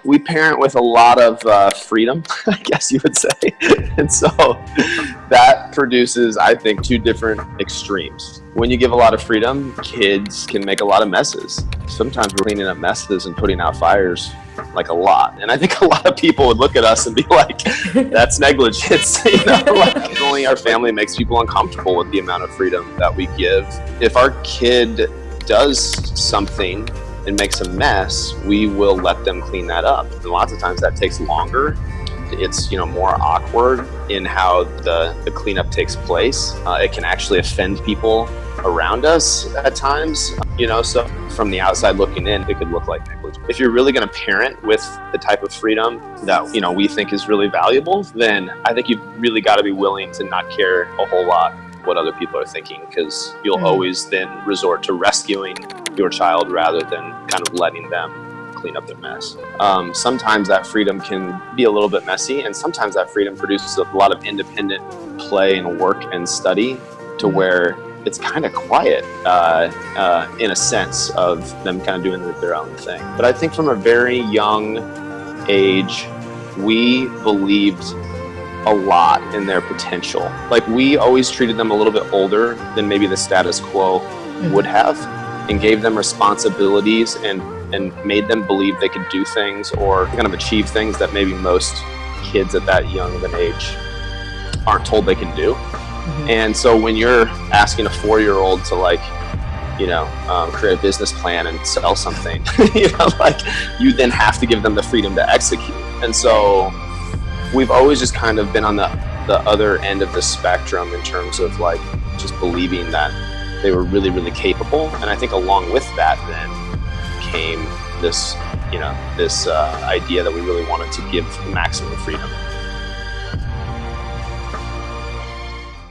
we parent with a lot of freedom, I guess you would say. And so that produces, I think, two different extremes. When you give a lot of freedom, kids can make a lot of messes. Sometimes we're cleaning up messes and putting out fires like a lot. And I think a lot of people would look at us and be like, that's negligence. Like, only our family makes people uncomfortable with the amount of freedom that we give. If our kid does something and makes a mess, we will let them clean that up. And lots of times that takes longer. It's more awkward in how the cleanup takes place. It can actually offend people around us at times. So from the outside looking in, it could look like negligence. If you're really going to parent with the type of freedom that we think is really valuable, then I think you've really got to be willing to not care a whole lot what other people are thinking, because you'll always then resort to rescuing your child rather than kind of letting them clean up their mess. Sometimes that freedom can be a little bit messy, and sometimes that freedom produces a lot of independent play and work and study to where it's kind of quiet in a sense of them kind of doing their own thing. But I think from a very young age, we believed a lot in their potential. Like, we always treated them a little bit older than maybe the status quo would have, and gave them responsibilities and made them believe they could do things or kind of achieve things that maybe most kids at that young of an age aren't told they can do. And so when you're asking a 4-year-old to create a business plan and sell something, you then have to give them the freedom to execute. And so we've always just kind of been on the other end of the spectrum in terms of just believing that they were really, really capable. And I think along with that then came this idea that we really wanted to give maximum freedom.